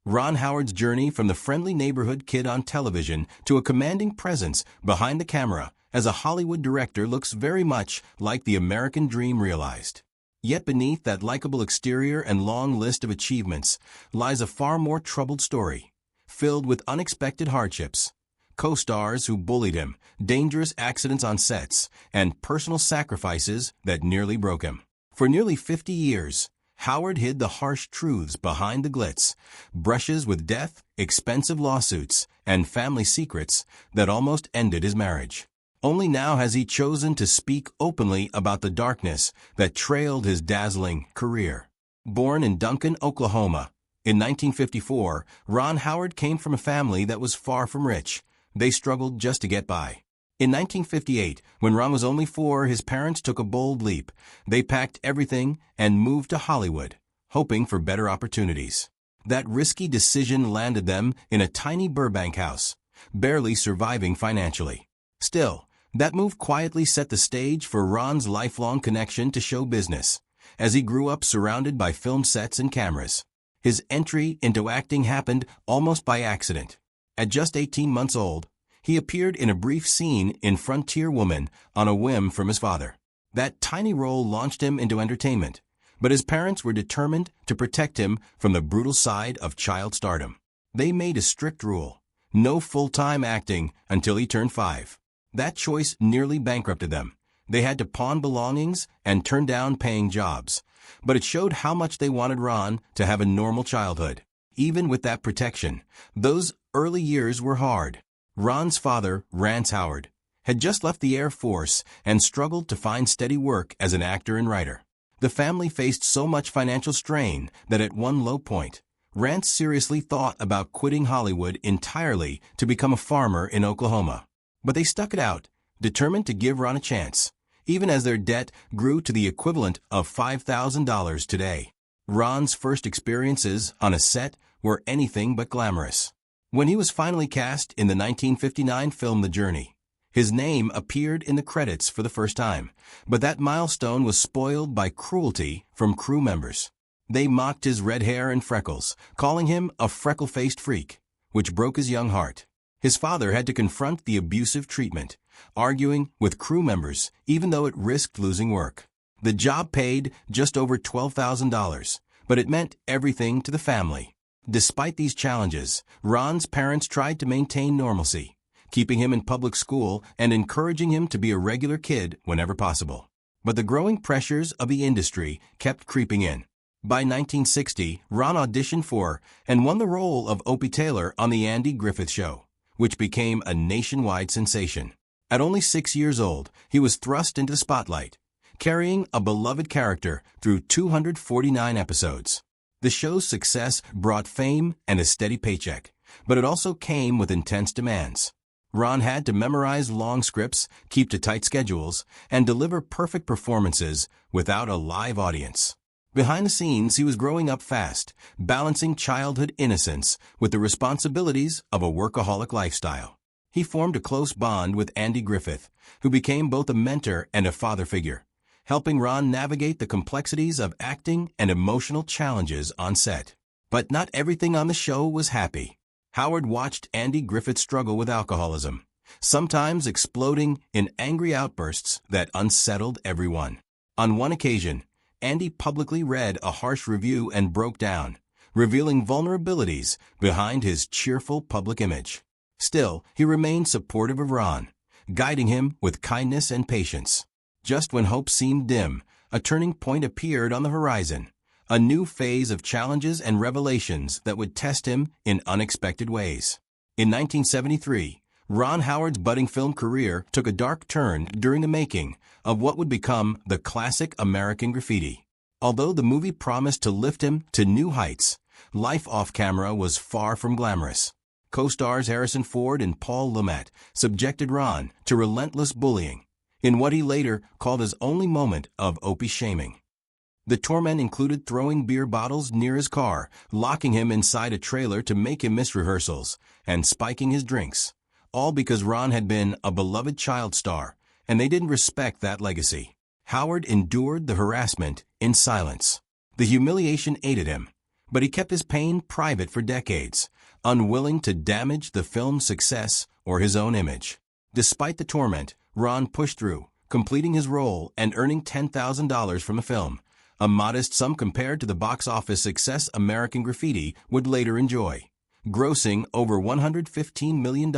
Ron Howard's journey from the friendly neighborhood kid on television to a commanding presence behind the camera as a Hollywood director looks very much like the American dream realized. Yet beneath that likable exterior and long list of achievements lies a far more troubled story, filled with unexpected hardships, co-stars who bullied him, dangerous accidents on sets, and personal sacrifices that nearly broke him. For nearly 50 years, Howard hid the harsh truths behind the glitz, brushes with death, expensive lawsuits, and family secrets that almost ended his marriage. Only now has he chosen to speak openly about the darkness that trailed his dazzling career. Born in Duncan, Oklahoma, in 1954, Ron Howard came from a family that was far from rich. They struggled just to get by. In 1958, when Ron was only 4, his parents took a bold leap. They packed everything and moved to Hollywood, hoping for better opportunities. That risky decision landed them in a tiny Burbank house, barely surviving financially. Still, that move quietly set the stage for Ron's lifelong connection to show business, as he grew up surrounded by film sets and cameras. His entry into acting happened almost by accident. At just 18 months old, he appeared in a brief scene in Frontier Woman on a whim from his father. That tiny role launched him into entertainment, but his parents were determined to protect him from the brutal side of child stardom. They made a strict rule: no full-time acting until he turned 5. That choice nearly bankrupted them. They had to pawn belongings and turn down paying jobs, but it showed how much they wanted Ron to have a normal childhood. Even with that protection, those early years were hard. Ron's father, Rance Howard, had just left the Air Force and struggled to find steady work as an actor and writer. The family faced so much financial strain that at one low point, Rance seriously thought about quitting Hollywood entirely to become a farmer in Oklahoma. But they stuck it out, determined to give Ron a chance, even as their debt grew to the equivalent of $5,000 today. Ron's first experiences on a set were anything but glamorous. When he was finally cast in the 1959 film The Journey, his name appeared in the credits for the first time, but that milestone was spoiled by cruelty from crew members. They mocked his red hair and freckles, calling him a freckle-faced freak, which broke his young heart. His father had to confront the abusive treatment, arguing with crew members even though it risked losing work. The job paid just over $12,000, but it meant everything to the family. Despite these challenges, Ron's parents tried to maintain normalcy, keeping him in public school and encouraging him to be a regular kid whenever possible. But the growing pressures of the industry kept creeping in. By 1960, Ron auditioned for and won the role of Opie Taylor on The Andy Griffith Show, which became a nationwide sensation. At only 6 years old, he was thrust into the spotlight, carrying a beloved character through 249 episodes. The show's success brought fame and a steady paycheck, but it also came with intense demands. Ron had to memorize long scripts, keep to tight schedules, and deliver perfect performances without a live audience. Behind the scenes, he was growing up fast, balancing childhood innocence with the responsibilities of a workaholic lifestyle. He formed a close bond with Andy Griffith, who became both a mentor and a father figure, helping Ron navigate the complexities of acting and emotional challenges on set. But not everything on the show was happy. Howard watched Andy Griffith struggle with alcoholism, sometimes exploding in angry outbursts that unsettled everyone. On one occasion, Andy publicly read a harsh review and broke down, revealing vulnerabilities behind his cheerful public image. Still, he remained supportive of Ron, guiding him with kindness and patience. Just when hope seemed dim, a turning point appeared on the horizon, a new phase of challenges and revelations that would test him in unexpected ways. In 1973, Ron Howard's budding film career took a dark turn during the making of what would become the classic American Graffiti. Although the movie promised to lift him to new heights, life off-camera was far from glamorous. Co-stars Harrison Ford and Paul Lumet subjected Ron to relentless bullying, in what he later called his only moment of Opie shaming. The torment included throwing beer bottles near his car, locking him inside a trailer to make him miss rehearsals, and spiking his drinks, all because Ron had been a beloved child star, and they didn't respect that legacy. Howard endured the harassment in silence. The humiliation ate at him, But he kept his pain private for decades, unwilling to damage the film's success or his own image. Despite the torment, Ron pushed through, completing his role and earning $10,000 from the film, a modest sum compared to the box office success American Graffiti would later enjoy, grossing over $115 million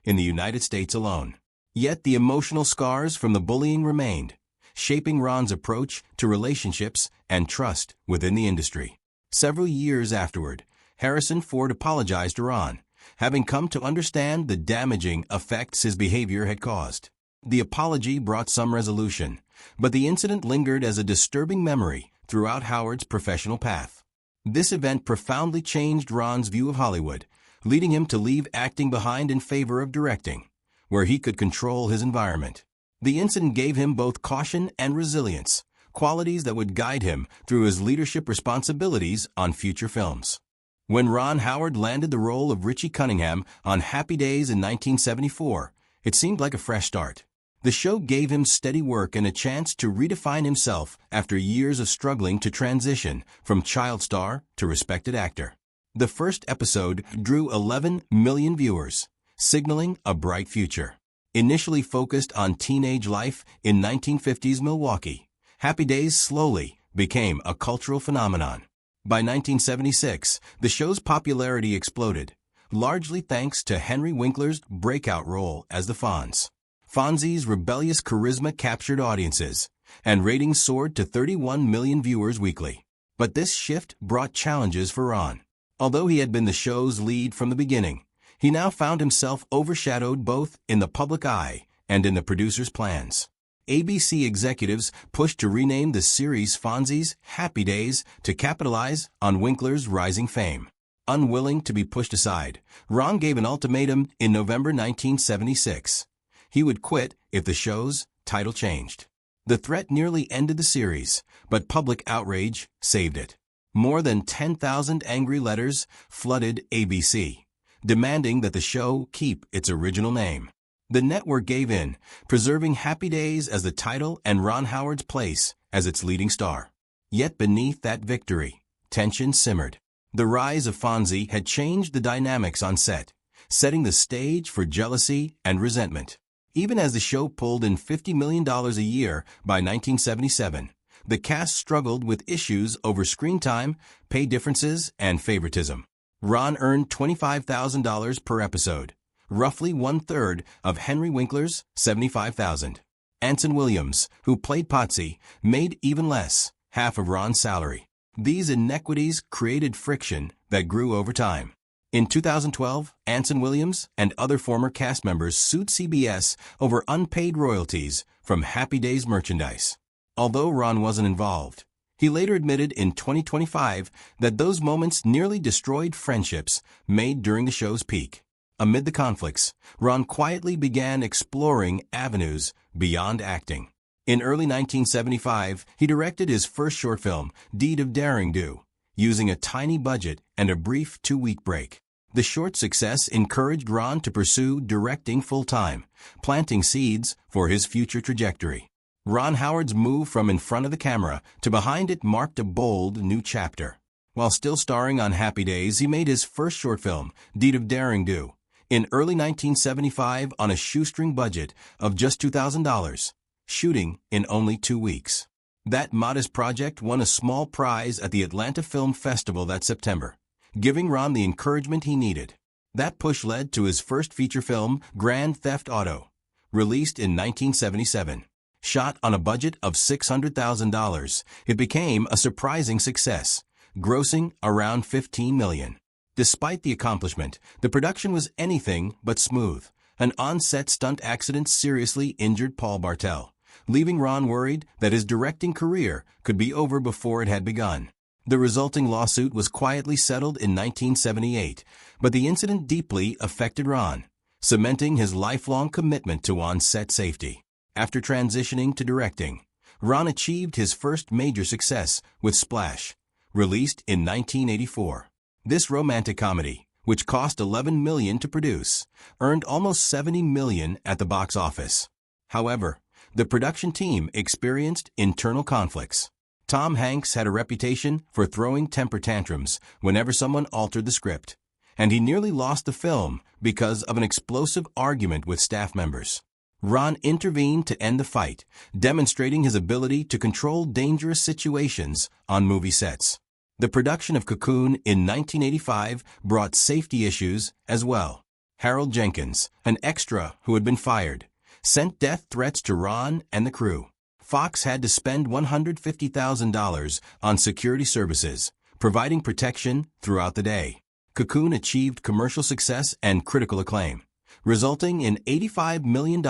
in the United States alone. Yet the emotional scars from the bullying remained, shaping Ron's approach to relationships and trust within the industry. Several years afterward, Harrison Ford apologized to Ron, having come to understand the damaging effects his behavior had caused. The apology brought some resolution, but the incident lingered as a disturbing memory throughout Howard's professional path. This event profoundly changed Ron's view of Hollywood, leading him to leave acting behind in favor of directing, where he could control his environment. The incident gave him both caution and resilience, qualities that would guide him through his leadership responsibilities on future films. When Ron Howard landed the role of Richie Cunningham on Happy Days in 1974, it seemed like a fresh start. The show gave him steady work and a chance to redefine himself after years of struggling to transition from child star to respected actor. The first episode drew 11 million viewers, signaling a bright future. Initially focused on teenage life in 1950s Milwaukee, Happy Days slowly became a cultural phenomenon. By 1976, the show's popularity exploded, largely thanks to Henry Winkler's breakout role as the Fonz. Fonzie's rebellious charisma captured audiences, and ratings soared to 31 million viewers weekly. But this shift brought challenges for Ron. Although he had been the show's lead from the beginning, he now found himself overshadowed both in the public eye and in the producer's plans. ABC executives pushed to rename the series Fonzie's Happy Days to capitalize on Winkler's rising fame. Unwilling to be pushed aside, Ron gave an ultimatum in November 1976. He would quit if the show's title changed. The threat nearly ended the series, but public outrage saved it. More than 10,000 angry letters flooded ABC, demanding that the show keep its original name. The network gave in, preserving Happy Days as the title and Ron Howard's place as its leading star. Yet beneath that victory, tension simmered. The rise of Fonzie had changed the dynamics on set, setting the stage for jealousy and resentment. Even as the show pulled in $50 million a year by 1977, the cast struggled with issues over screen time, pay differences, and favoritism. Ron earned $25,000 per episode, roughly one-third of Henry Winkler's $75,000. Anson Williams, who played Potsy, made even less, half of Ron's salary. These inequities created friction that grew over time. In 2012, Anson Williams and other former cast members sued CBS over unpaid royalties from Happy Days merchandise. Although Ron wasn't involved, he later admitted in 2025 that those moments nearly destroyed friendships made during the show's peak. Amid the conflicts, Ron quietly began exploring avenues beyond acting. In early 1975, he directed his first short film, Deed of Daring Do, using a tiny budget and a brief 2-week break. The short's success encouraged Ron to pursue directing full-time, planting seeds for his future trajectory. Ron Howard's move from in front of the camera to behind it marked a bold new chapter. While still starring on Happy Days, he made his first short film, Deed of Daring Do, in early 1975 on a shoestring budget of just $2,000, shooting in only 2 weeks. That modest project won a small prize at the Atlanta Film Festival that September, giving Ron the encouragement he needed. That push led to his first feature film, Grand Theft Auto, released in 1977. Shot on a budget of $600,000, it became a surprising success, grossing around $15 million. Despite the accomplishment, the production was anything but smooth. An on-set stunt accident seriously injured Paul Bartel, leaving Ron worried that his directing career could be over before it had begun. The resulting lawsuit was quietly settled in 1978, but the incident deeply affected Ron, cementing his lifelong commitment to on-set safety. After transitioning to directing, Ron achieved his first major success with Splash, released in 1984. This romantic comedy, which cost $11 million to produce, earned almost $70 million at the box office. However, the production team experienced internal conflicts. Tom Hanks had a reputation for throwing temper tantrums whenever someone altered the script, and he nearly lost the film because of an explosive argument with staff members. Ron intervened to end the fight, demonstrating his ability to control dangerous situations on movie sets. The production of Cocoon in 1985 brought safety issues as well. Harold Jenkins, an extra who had been fired, sent death threats to Ron and the crew. Fox had to spend $150,000 on security services, providing protection throughout the day. Cocoon achieved commercial success and critical acclaim, resulting in $85 million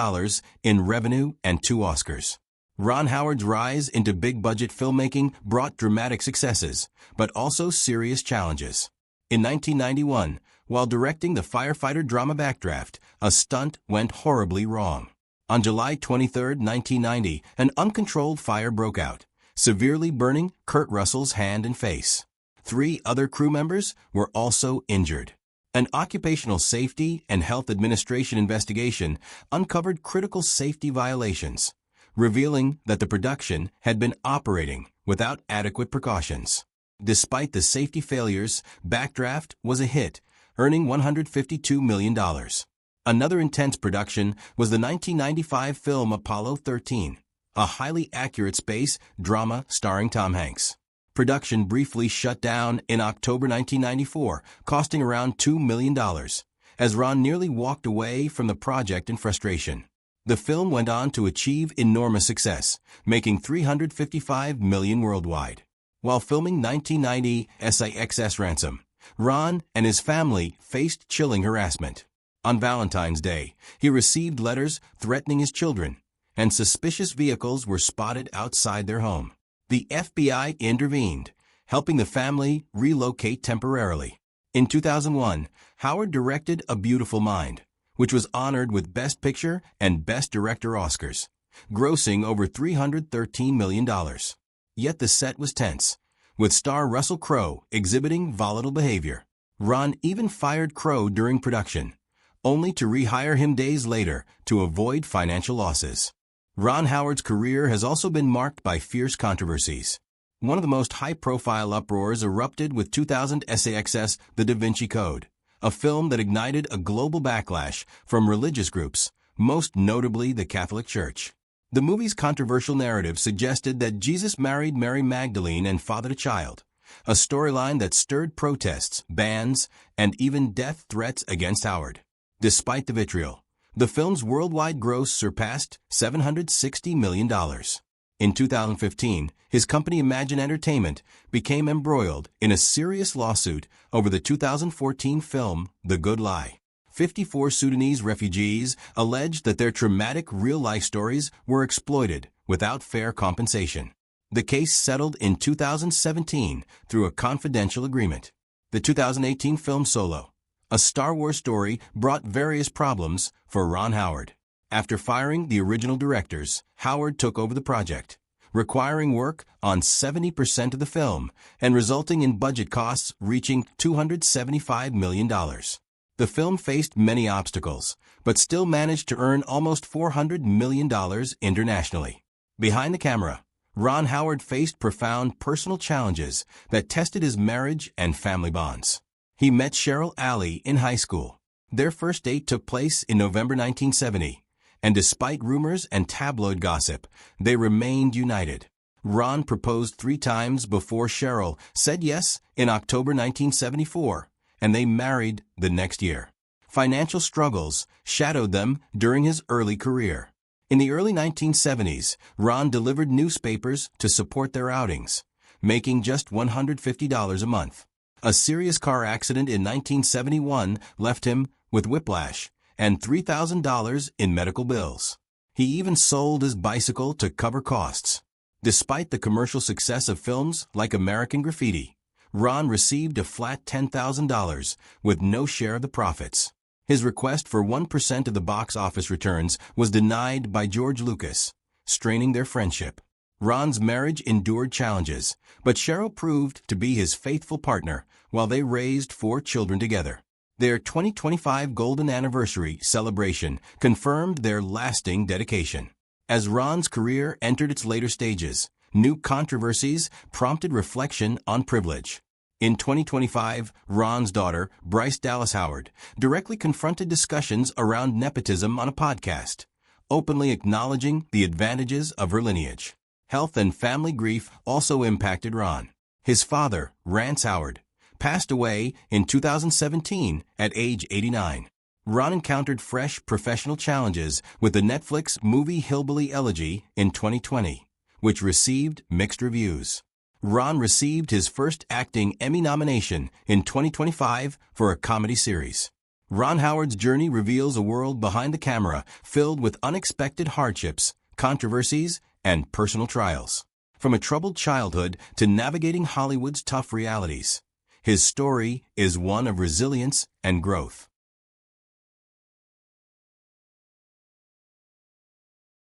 in revenue and 2 Oscars. Ron Howard's rise into big-budget filmmaking brought dramatic successes, but also serious challenges. In 1991, while directing the firefighter drama Backdraft, a stunt went horribly wrong. On July 23, 1990, an uncontrolled fire broke out, severely burning Kurt Russell's hand and face. 3 other crew members were also injured. An Occupational Safety and Health Administration investigation uncovered critical safety violations, revealing that the production had been operating without adequate precautions. Despite the safety failures, Backdraft was a hit, earning $152 million. Another intense production was the 1995 film Apollo 13, a highly accurate space drama starring Tom Hanks. Production briefly shut down in October 1994, costing around $2 million, as Ron nearly walked away from the project in frustration. The film went on to achieve enormous success, making $355 million worldwide. While filming 1990 SIXS Ransom, Ron and his family faced chilling harassment. On Valentine's Day, he received letters threatening his children, and suspicious vehicles were spotted outside their home. The FBI intervened, helping the family relocate temporarily. In 2001, Howard directed A Beautiful Mind, which was honored with Best Picture and Best Director Oscars, grossing over $313 million. Yet the set was tense, with star Russell Crowe exhibiting volatile behavior. Ron even fired Crowe during production, only to rehire him days later to avoid financial losses. Ron Howard's career has also been marked by fierce controversies. One of the most high-profile uproars erupted with 2000 SAXS The Da Vinci Code, a film that ignited a global backlash from religious groups, most notably the Catholic Church. The movie's controversial narrative suggested that Jesus married Mary Magdalene and fathered a child, a storyline that stirred protests, bans, and even death threats against Howard. Despite the vitriol, the film's worldwide gross surpassed $760 million. In 2015, his company Imagine Entertainment became embroiled in a serious lawsuit over the 2014 film The Good Lie. 54 Sudanese refugees alleged that their traumatic real-life stories were exploited without fair compensation. The case settled in 2017 through a confidential agreement. The 2018 film Solo, a Star Wars story, brought various problems for Ron Howard. After firing the original directors, Howard took over the project, requiring work on 70% of the film and resulting in budget costs reaching $275 million. The film faced many obstacles, but still managed to earn almost $400 million internationally. Behind the camera, Ron Howard faced profound personal challenges that tested his marriage and family bonds. He met Cheryl Alley in high school. Their first date took place in November 1970, and despite rumors and tabloid gossip, they remained united. Ron proposed 3 times before Cheryl said yes in October 1974, and they married the next year. Financial struggles shadowed them during his early career. In the early 1970s, Ron delivered newspapers to support their outings, making just $150 a month. A serious car accident in 1971 left him with whiplash and $3,000 in medical bills. He even sold his bicycle to cover costs. Despite the commercial success of films like American Graffiti, Ron received a flat $10,000 with no share of the profits. His request for 1% of the box office returns was denied by George Lucas, straining their friendship. Ron's marriage endured challenges, but Cheryl proved to be his faithful partner while they raised 4 children together. Their 2025 Golden Anniversary celebration confirmed their lasting dedication. As Ron's career entered its later stages, new controversies prompted reflection on privilege. In 2025, Ron's daughter, Bryce Dallas Howard, directly confronted discussions around nepotism on a podcast, openly acknowledging the advantages of her lineage. Health and family grief also impacted Ron. His father, Rance Howard, passed away in 2017 at age 89. Ron encountered fresh professional challenges with the Netflix movie Hillbilly Elegy in 2020, which received mixed reviews. Ron received his first acting Emmy nomination in 2025 for a comedy series. Ron Howard's journey reveals a world behind the camera filled with unexpected hardships, controversies, and personal trials. From a troubled childhood to navigating Hollywood's tough realities, his story is one of resilience and growth.